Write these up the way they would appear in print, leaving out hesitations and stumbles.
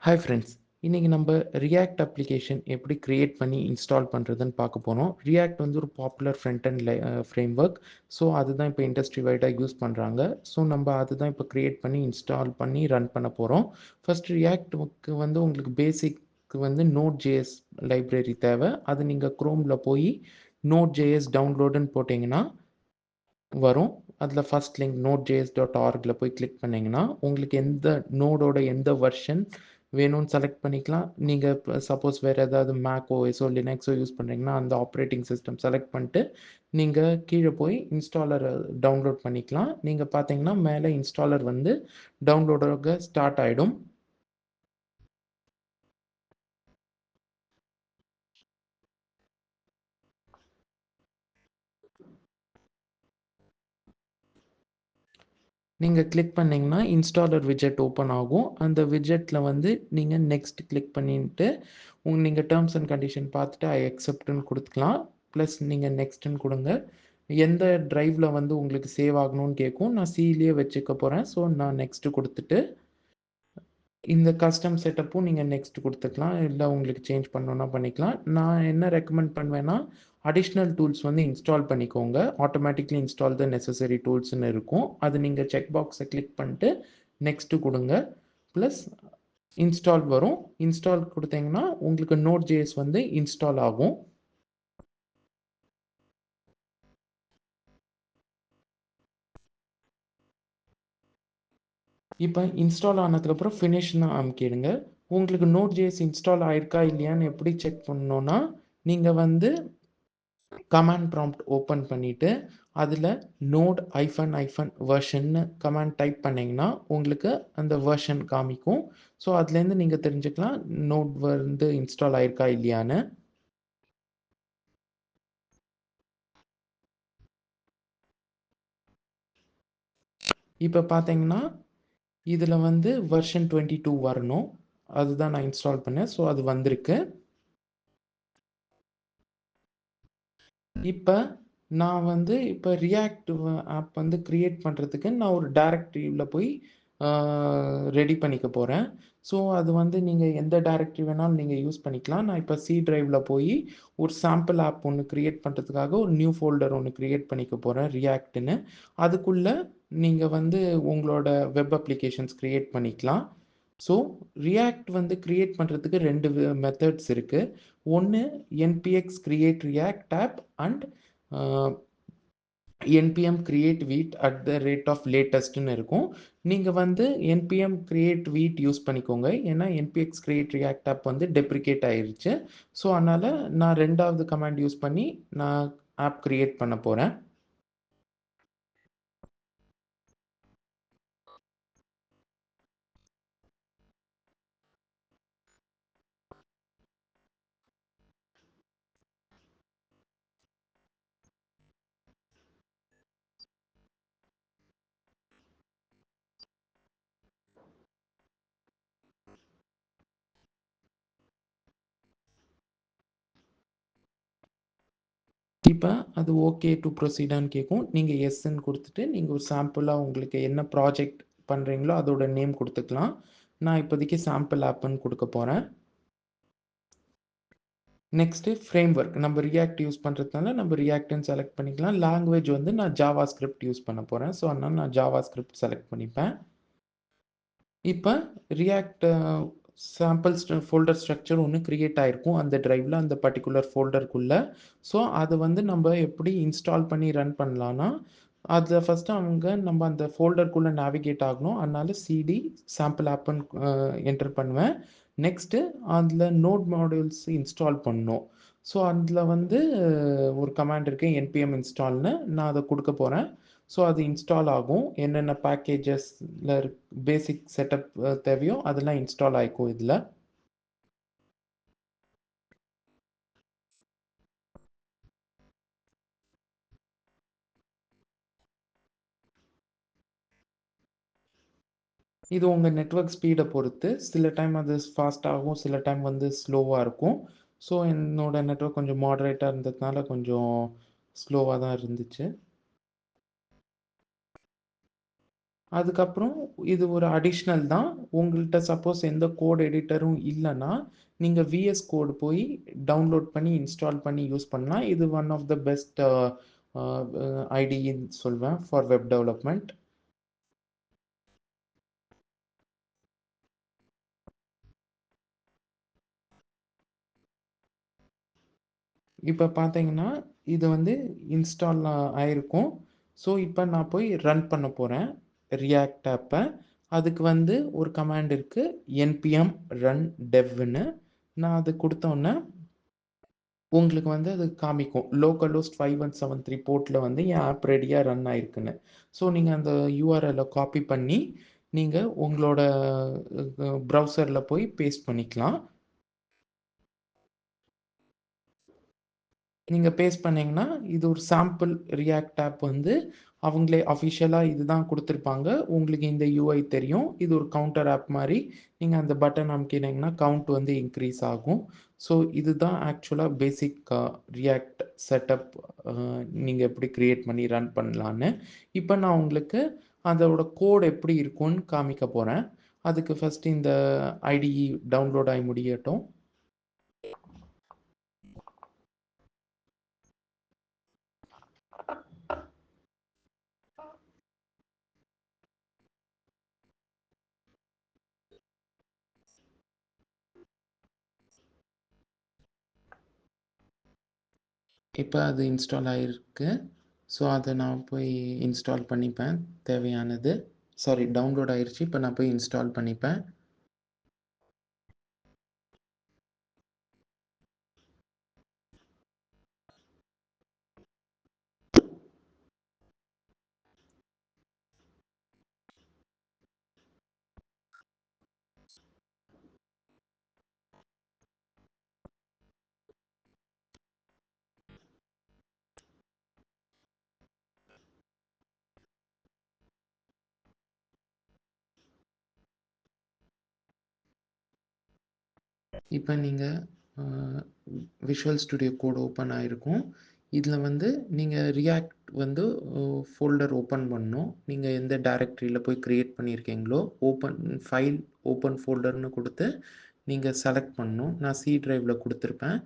Hi friends. இன்னைக்கு நம்ம react application எப்படி கிரியேட் பண்ணி இன்ஸ்டால் பண்ணுறதுன்னு பார்க்க போகிறோம். ரியாக்ட் வந்து ஒரு popular front and frame work. So அதுதான் இப்போ இண்டஸ்ட்ரி வைடாக யூஸ் பண்ணுறாங்க. ஸோ நம்ம அதுதான் இப்போ கிரியேட் பண்ணி இன்ஸ்டால் பண்ணி ரன் பண்ண போகிறோம். ஃபர்ஸ்ட் ரியாக்டுக்கு வந்து உங்களுக்கு பேசிக் வந்து நோட் ஜேஎஸ் லைப்ரரி தேவை. அது நீங்கள் க்ரோமில் போய் நோட் ஜேஎஸ் டவுன்லோடுன்னு போட்டிங்கன்னா வரும். அதில் ஃபர்ஸ்ட் லிங்க் node.js.orgல போய் கிளிக் பண்ணிங்கன்னா உங்களுக்கு எந்த நோடோட எந்த வெர்ஷன் வேணும்னு செலக்ட் பண்ணிக்கலாம். நீங்கள் சப்போஸ் வேறு ஏதாவது மேக் ஓஎஸோ லினக்ஸோ யூஸ் பண்ணுறீங்கன்னா அந்த ஆப்ரேட்டிங் சிஸ்டம் செலக்ட் பண்ணிட்டு நீங்கள் கீழே போய் இன்ஸ்டாலரை டவுன்லோட் பண்ணிக்கலாம். நீங்கள் பார்த்தீங்கன்னா மேலே இன்ஸ்டாலர் வந்து டவுன்லோடாக ஸ்டார்ட் ஆகிடும். நீங்கள் கிளிக் பண்ணிங்கன்னா இன்ஸ்டாலர் விஜெட் ஓப்பன் ஆகும். அந்த விஜெட்டில் வந்து நீங்கள் நெக்ஸ்ட் கிளிக் பண்ணிட்டு நீங்கள் டேர்ம்ஸ் அண்ட் கண்டிஷன் பார்த்துட்டு ஐ அக்செப்ட்னு கொடுத்துக்கலாம். ப்ளஸ் நீங்கள் நெக்ஸ்ட்டுன்னு கொடுங்க. எந்த ட்ரைவில் வந்து உங்களுக்கு சேவ் ஆகணும்னு கேட்கும். நான் சிலேயே வச்சுக்க போகிறேன். ஸோ நான் நெக்ஸ்ட்டு கொடுத்துட்டு இந்த கஸ்டம் செட்டப்பும் நீங்கள் நெக்ஸ்ட் கொடுத்துக்கலாம். இல்லை உங்களுக்கு சேஞ்ச் பண்ணணுன்னா பண்ணிக்கலாம். நான் என்ன ரெக்கமெண்ட் பண்ணுவேன்னா அடிஷ்னல் டூல்ஸ் வந்து இன்ஸ்டால் பண்ணிக்கோங்க. ஆட்டோமேட்டிக்லி இன்ஸ்டால் த நெசசரி டூல்ஸ்னு இருக்கும். அது நீங்கள் செக் பாக்ஸை கிளிக் பண்ணிட்டு நெக்ஸ்ட்டு கொடுங்க. ப்ளஸ் இன்ஸ்டால் வரும். இன்ஸ்டால் கொடுத்தீங்கன்னா உங்களுக்கு நோட் ஜேஎஸ் வந்து இன்ஸ்டால் ஆகும். இப்போ இன்ஸ்டால் ஆனதுக்கப்புறம் ஃபினிஷ்னு அமுக்கிடுங்க. உங்களுக்கு நோட் ஜேஎஸ் இன்ஸ்டால் ஆயிருக்கா இல்லையான்னு எப்படி செக் பண்ணணுன்னா நீங்கள் வந்து கமாண்ட் ப்ராம்ப்ட் ஓப்பன் பண்ணிவிட்டு அதில் நோட் ஐஃபன் வெர்ஷன்னு கமாண்ட் டைப் பண்ணிங்கன்னா உங்களுக்கு அந்த வெர்ஷன் காமிக்கும். ஸோ அதுலேருந்து நீங்கள் தெரிஞ்சுக்கலாம் நோட் வந்து இன்ஸ்டால் ஆயிருக்கா இல்லையான்னு. இப்போ பார்த்தீங்கன்னா இதில் வந்து வெர்ஷன் 22 வரணும். அதுதான் நான் இன்ஸ்டால் பண்ணேன். ஸோ அது வந்திருக்கு. இப்போ நான் வந்து இப்போ ரியாக்ட் ஆப் வந்து கிரியேட் பண்ணுறதுக்கு நான் ஒரு டைரக்டரியில் போய் ரெடி பண்ணிக்க போகிறேன். ஸோ அது வந்து நீங்கள் எந்த டைரக்டரி வேணாலும் நீங்கள் யூஸ் பண்ணிக்கலாம். நான் இப்போ சி டிரைவில் போய் ஒரு சாம்பிள் ஆப் ஒன்று கிரியேட் பண்ணுறதுக்காக ஒரு நியூ ஃபோல்டர் ஒன்று கிரியேட் பண்ணிக்க போகிறேன் ரியாக்ட்னு. அதுக்குள்ளே நீங்கள் வந்து உங்களோட வெப் அப்ளிகேஷன்ஸ் கிரியேட் பண்ணிக்கலாம். ஸோ ரியாக்ட் வந்து கிரியேட் பண்ணுறதுக்கு ரெண்டு மெத்தட்ஸ் இருக்குது. ஒன்று NPX create React app and NPM create Vite at the rate of லேட்டஸ்ட்னு இருக்கும். நீங்கள் வந்து என்பிஎம் கிரியேட் வீட் யூஸ் பண்ணிக்கோங்க. ஏன்னா என்பிஎக்ஸ் கிரியேட் ரியாக்ட் ஆப் வந்து டெப்ரிகேட் ஆயிருச்சு. ஸோ அதனால் நான் ரெண்டாவது கமாண்ட் யூஸ் பண்ணி நான் ஆப் கிரியேட் பண்ண போகிறேன். இப்போ அது ஓகே டு ப்ரொசீடான்னு கேட்கும். நீங்கள் எஸ்ன்னு கொடுத்துட்டு நீங்கள் ஒரு சாம்பிளாக உங்களுக்கு என்ன ப்ராஜெக்ட் பண்ணுறீங்களோ அதோட நேம் கொடுத்துக்கலாம். நான் இப்போதைக்கு சாம்பிள் ஆப்புன்னு கொடுக்க போகிறேன். Next frame work. நம்ம ரியாக்ட் யூஸ் பண்ணுறதுனால நம்ம ரியாக்ட்னு செலக்ட் பண்ணிக்கலாம். லாங்குவேஜ் வந்து நான் ஜாவா ஸ்கிரிப்ட் யூஸ் பண்ண போகிறேன். ஸோ அதனால் நான் ஜாவா ஸ்கிரிப்ட் செலக்ட் பண்ணிப்பேன். இப்போ ரியாக்ட் சாம்பிள் ஃபோல்டர் ஸ்ட்ரக்சர் ஒன்று கிரியேட் ஆகிருக்கும் அந்த ட்ரைவில் அந்த பர்டிகுலர் ஃபோல்டருக்குள்ளே. ஸோ அதை வந்து நம்ம எப்படி இன்ஸ்டால் பண்ணி ரன் பண்ணலான்னா அதில் ஃபஸ்ட்டு அங்கே நம்ம அந்த ஃபோல்டருக்குள்ளே நேவிகேட் ஆகணும். அதனால சிடி சாம்பிள் ஆப்புன்னு என்டர் பண்ணுவேன். நெக்ஸ்ட்டு அதில் நோட் மாடியூல்ஸ் இன்ஸ்டால் பண்ணணும். ஸோ அதில் வந்து ஒரு கமாண்ட் இருக்குது என்பிஎம் இன்ஸ்டால்னு. நான் அதை கொடுக்க போகிறேன். ஸோ அது இன்ஸ்டால் ஆகும். என்னென்ன பேக்கேஜஸில் பேசிக் செட்டப் தேவையோ அதெல்லாம் இன்ஸ்டால் ஆகிக்கும் இதில். இது உங்கள் நெட்வொர்க் ஸ்பீடை பொறுத்து சில டைம் அது ஃபாஸ்ட் ஆகும், சில டைம் வந்து ஸ்லோவாக இருக்கும். ஸோ என்னோட நெட்வொர்க் கொஞ்சம் மாடரேட்டாக இருந்ததுனால கொஞ்சம் ஸ்லோவாக தான் இருந்துச்சு. அதுக்கப்புறம் இது ஒரு அடிஷ்னல் தான். உங்கள்ட்ட சப்போஸ் எந்த கோட் எடிட்டரும் இல்லன்னா, நீங்க விஎஸ் கோட் போய் டவுன்லோட் பண்ணி, இன்ஸ்டால் பண்ணி யூஸ் பண்ணலாம். இது ஒன் ஆஃப் த பெஸ்ட் ஐடின்னு சொல்வேன் ஃபார் வெப் டெவலப்மெண்ட். இப்ப பார்த்தீங்கன்னா, இது வந்து இன்ஸ்டால் ஆயிருக்கும். ஸோ, இப்ப நான் போய் ரன் பண்ண போறேன். ரியாக்ட் ஆப்ப. அதுக்கு வந்து ஒரு கமாண்ட் இருக்கு. npm run devன்னு. நான் அது குடுத்தோன்ன, உங்களுக்கு வந்து அது காமிக்கும். லோக்கல் ஹோஸ்ட் 5173 போர்ட்ல வந்து என் ஆப் ரெடியா ரன் ஆயிருக்குன்னு. ஸோ, நீங்க அந்த யூஆர்எல்ல காப்பி பண்ணி, நீங்க உங்களோட ப்ரௌசர்ல போய் பேஸ்ட் பண்ணிக்கலாம். நீங்க பேஸ்ட் பண்ணீங்கன்னா, இது ஒரு சாம்பிள் ரியாக்ட் ஆப் வந்து அவங்களே அஃபிஷியலா இதுதான் குடுத்துருப்பாங்க. உங்களுக்கு இந்த யூஐ தெரியும். இது ஒரு கவுண்டர் ஆப் மாரி. நீங்க அந்த பட்டன் அமுக்கினீங்கன்னா, கவுண்ட் வந்து இன்க்ரீஸ் ஆகும். ஸோ இதுதான் ஆக்சுவலா பேசிக் ரியாக்ட் செட்டப் அ நீங்க எப்படி கிரியேட் பண்ணி ரன் பண்ணலான்னு. இப்ப நான் உங்களுக்கு அதோட கோட் எப்படி இருக்கும்னு காமிக்க போறேன். அதுக்கு ஃபர்ஸ்ட் இந்த ஐடிஇ டவுன்லோட் ஆயி முடியட்டும். இப்ப அது இன்ஸ்டால் ஆயிருக்கு. ஸோ, அத நான் போய் இன்ஸ்டால் பண்ணிப்பேன் தேவையானது. சாரி, டவுன்லோட் ஆயிருச்சு. இப்ப நான் போய் இன்ஸ்டால் பண்ணிப்பேன். இப்ப நீங்க uh Visual Studio Code open ஆயிருக்கும். இதுல வந்து நீங்க ரியாக்ட் வந்து ஃபோல்டர் ஓப்பன் பண்ணணும். நீங்க எந்த டைரக்டரியில போய் கிரியேட் பண்ணியிருக்கீங்களோ, ஓப்பன் ஃபைல், ஓப்பன் ஃபோல்டர்ன்னு குடுத்து, நீங்க செலக்ட் பண்ணணும். நான் சி டிரைவ்ல குடுத்துருப்பேன்.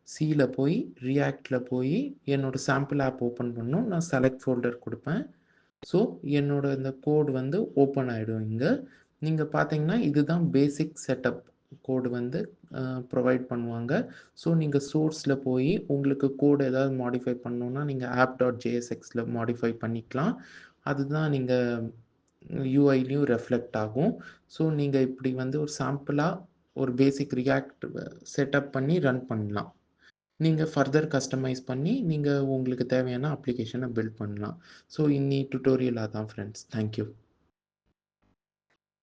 சில போய் ரியாக்ட்ல போய் என்னோட சாம்பிள் ஆப் ஓப்பன் பண்ணணும். நான் செலக்ட் ஃபோல்டர் குடுப்பேன். ஸோ, என்னோட இந்த கோட் வந்து ஓப்பன் ஆயிடும் இங்க. நீங்க பார்த்தீங்கன்னா, இதுதான் பேசிக் செட்டப் கோட் வந்து ப்ரொவைட் பண்ணுவாங்க. ஸோ, நீங்க சோர்ஸ்ல போயி உங்களுக்கு கோட் ஏதாவது மாடிஃபை பண்ணணும்னா, நீங்க app.jsxல மாடிஃபை பண்ணிக்கலாம். அதுதான் நீங்க யூஐலயும் ரெஃப்ளெக்ட் ஆகும். ஸோ, நீங்க இப்படி வந்து ஒரு சாம்பிளா ஒரு பேசிக் ரியாக்ட் செட்டப் பண்ணி ரன் பண்ணலாம். நீங்க ஃபர்தர் கஸ்டமைஸ் பண்ணி, நீங்க உங்களுக்கு தேவையான அப்ளிகேஷன பில்ட் பண்ணலாம். ஸோ, இன்னி டியூட்டோரியல் அதான் ஃப்ரெண்ட்ஸ். Thank you.